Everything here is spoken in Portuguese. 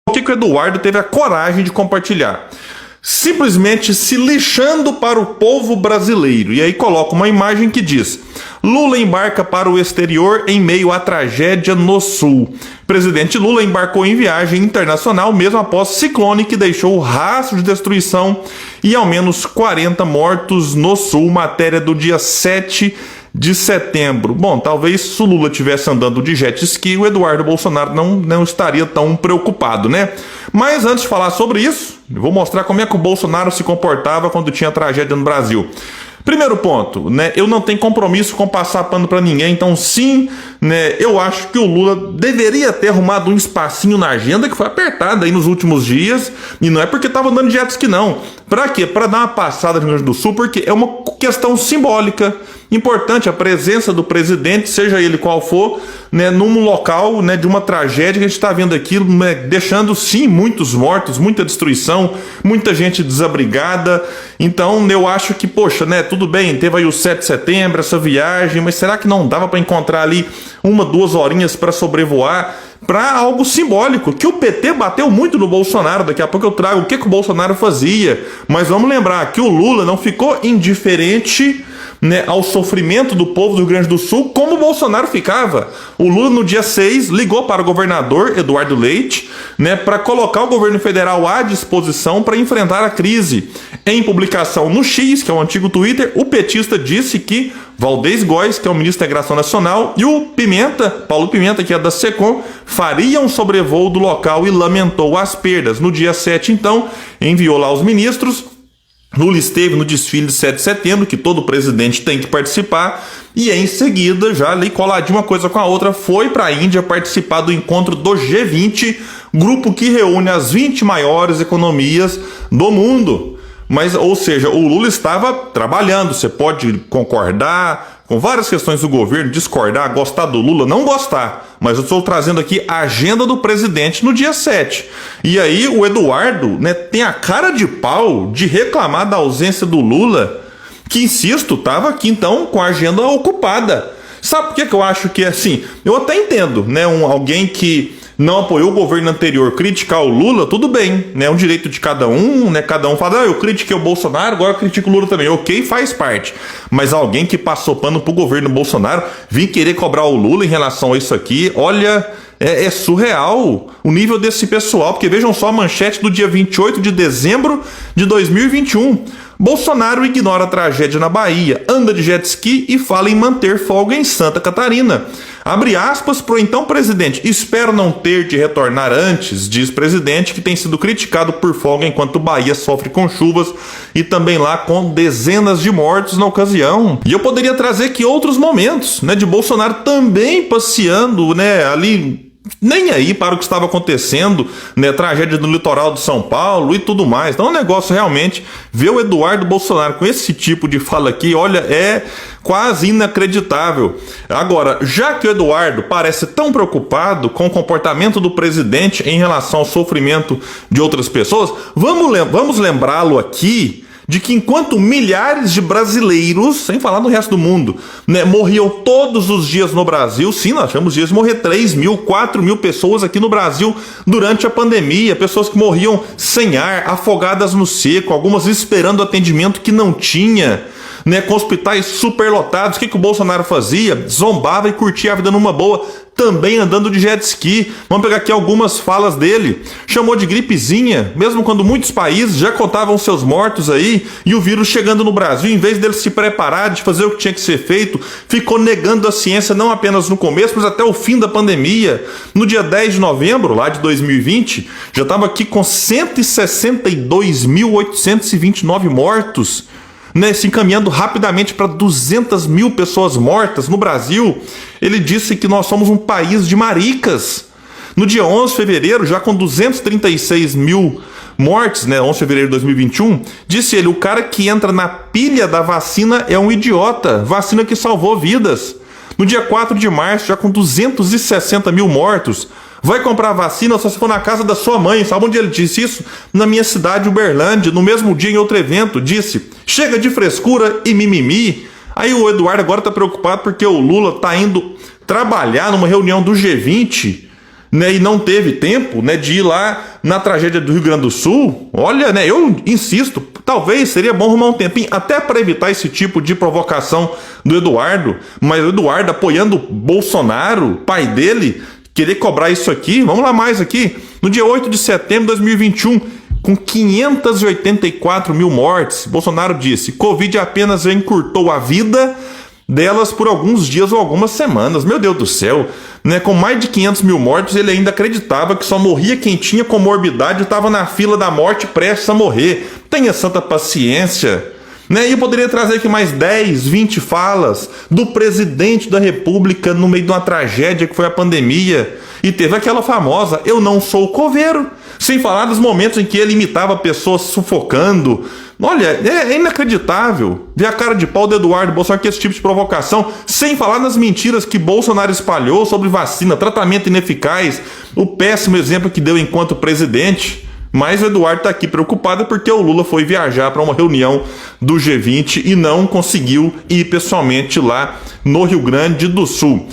O que o Eduardo teve a coragem de compartilhar? Simplesmente se lixando para o povo brasileiro. E aí coloca uma imagem que diz: Lula embarca para o exterior em meio à tragédia no Sul. Presidente Lula embarcou em viagem internacional mesmo após ciclone que deixou rastro de destruição e ao menos 40 mortos no Sul. Matéria do dia 7 de setembro. Bom, talvez se o Lula estivesse andando de jet ski, o Eduardo Bolsonaro não estaria tão preocupado, né? Mas antes de falar sobre isso, eu vou mostrar como é que o Bolsonaro se comportava quando tinha tragédia no Brasil. Primeiro ponto, né? Eu não tenho compromisso com passar pano para ninguém, então sim, né? Eu acho que o Lula deveria ter arrumado um espacinho na agenda que foi apertada aí nos últimos dias, e não é porque estava andando de jet ski, não. Para quê? Para dar uma passada no Rio Grande do Sul, porque é uma questão simbólica. Importante a presença do presidente, seja ele qual for, né, num local, né, de uma tragédia que a gente está vendo aqui, né, deixando sim muitos mortos, muita destruição, muita gente desabrigada. Então eu acho que, poxa, né, tudo bem, teve aí o 7 de setembro, essa viagem, mas será que não dava para encontrar ali 1-2 horinhas para sobrevoar? Para algo simbólico, que o PT bateu muito no Bolsonaro. Daqui a pouco eu trago o que o Bolsonaro fazia, mas vamos lembrar que o Lula não ficou indiferente, né, ao sofrimento do povo do Rio Grande do Sul, como o Bolsonaro ficava. O Lula, no dia 6, ligou para o governador Eduardo Leite, né, para colocar o governo federal à disposição para enfrentar a crise. Em publicação no X, que é o antigo Twitter, o petista disse que Valdez Góes, que é o ministro da Integração Nacional, e o Pimenta, Paulo Pimenta, que é da SECOM, fariam sobrevoo do local e lamentou as perdas. No dia 7, então, enviou lá os ministros. Lula esteve no desfile de 7 de setembro, que todo presidente tem que participar, e em seguida, já ali coladinho uma coisa com a outra, foi para a Índia participar do encontro do G20, grupo que reúne as 20 maiores economias do mundo. Mas, ou seja, o Lula estava trabalhando. Você pode concordar com várias questões do governo, discordar, gostar do Lula, não gostar, mas eu estou trazendo aqui a agenda do presidente no dia 7. E aí o Eduardo, né, tem a cara de pau de reclamar da ausência do Lula, que, insisto, estava aqui então com a agenda ocupada. Sabe por que eu acho que, assim, eu até entendo, né, alguém que não apoiou o governo anterior criticar o Lula, tudo bem, né? É um direito de cada um, né? Cada um fala, eu critiquei o Bolsonaro, agora eu critico o Lula também. Ok, faz parte. Mas alguém que passou pano pro governo Bolsonaro vir querer cobrar o Lula em relação a isso aqui, olha, é surreal o nível desse pessoal, porque vejam só a manchete do dia 28 de dezembro de 2021. Bolsonaro ignora a tragédia na Bahia, anda de jet ski e fala em manter folga em Santa Catarina. Abre aspas pro então presidente. Espero não ter de retornar antes, diz presidente, que tem sido criticado por folga enquanto Bahia sofre com chuvas e também lá com dezenas de mortos na ocasião. E eu poderia trazer aqui outros momentos, né, de Bolsonaro também passeando, né, ali, nem aí para o que estava acontecendo, né, tragédia no litoral de São Paulo e tudo mais. Então é um negócio realmente, ver o Eduardo Bolsonaro com esse tipo de fala aqui, olha, é quase inacreditável. Agora, já que o Eduardo parece tão preocupado com o comportamento do presidente em relação ao sofrimento de outras pessoas, vamos lembrá-lo aqui de que enquanto milhares de brasileiros, sem falar no resto do mundo, né, morriam todos os dias no Brasil, sim, nós tínhamos dias de morrer 3 mil, 4 mil pessoas aqui no Brasil durante a pandemia, pessoas que morriam sem ar, afogadas no seco, algumas esperando atendimento que não tinha, né, com hospitais superlotados. O que o Bolsonaro fazia? Zombava e curtia a vida numa boa, também andando de jet ski. Vamos pegar aqui algumas falas dele. Chamou de gripezinha, mesmo quando muitos países já contavam seus mortos aí, e o vírus chegando no Brasil, em vez dele se preparar, de fazer o que tinha que ser feito, ficou negando a ciência não apenas no começo, mas até o fim da pandemia. No dia 10 de novembro, lá de 2020, já estava aqui com 162.829 mortos, né, se encaminhando rapidamente para 200 mil pessoas mortas no Brasil. Ele disse que nós somos um país de maricas. No dia 11 de fevereiro, já com 236 mil mortes, né, 11 de fevereiro de 2021, disse ele, o cara que entra na pilha da vacina é um idiota, vacina que salvou vidas. No dia 4 de março, já com 260 mil mortos, vai comprar vacina só se for na casa da sua mãe. Sabe onde ele disse isso? Na minha cidade, Uberlândia. No mesmo dia, em outro evento, disse, chega de frescura e mimimi. Aí o Eduardo agora está preocupado porque o Lula está indo trabalhar numa reunião do G20, né, e não teve tempo, né, de ir lá na tragédia do Rio Grande do Sul, olha, né, eu insisto, talvez seria bom arrumar um tempinho, até para evitar esse tipo de provocação do Eduardo, mas o Eduardo apoiando Bolsonaro, pai dele, querer cobrar isso aqui, vamos lá mais aqui, no dia 8 de setembro de 2021, com 584 mil mortes, Bolsonaro disse, Covid apenas encurtou a vida delas por alguns dias ou algumas semanas. Meu Deus do céu, né? Com mais de 500 mil mortes, ele ainda acreditava que só morria quem tinha comorbidade e estava na fila da morte prestes a morrer. Tenha santa paciência. Né? E eu poderia trazer aqui mais 10, 20 falas do presidente da República no meio de uma tragédia que foi a pandemia. E teve aquela famosa, eu não sou coveiro. Sem falar dos momentos em que ele imitava pessoas sufocando. Olha, é inacreditável ver a cara de pau do Eduardo Bolsonaro com esse tipo de provocação, sem falar nas mentiras que Bolsonaro espalhou sobre vacina, tratamento ineficaz, o péssimo exemplo que deu enquanto presidente. Mas o Eduardo está aqui preocupado porque o Lula foi viajar para uma reunião do G20 e não conseguiu ir pessoalmente lá no Rio Grande do Sul.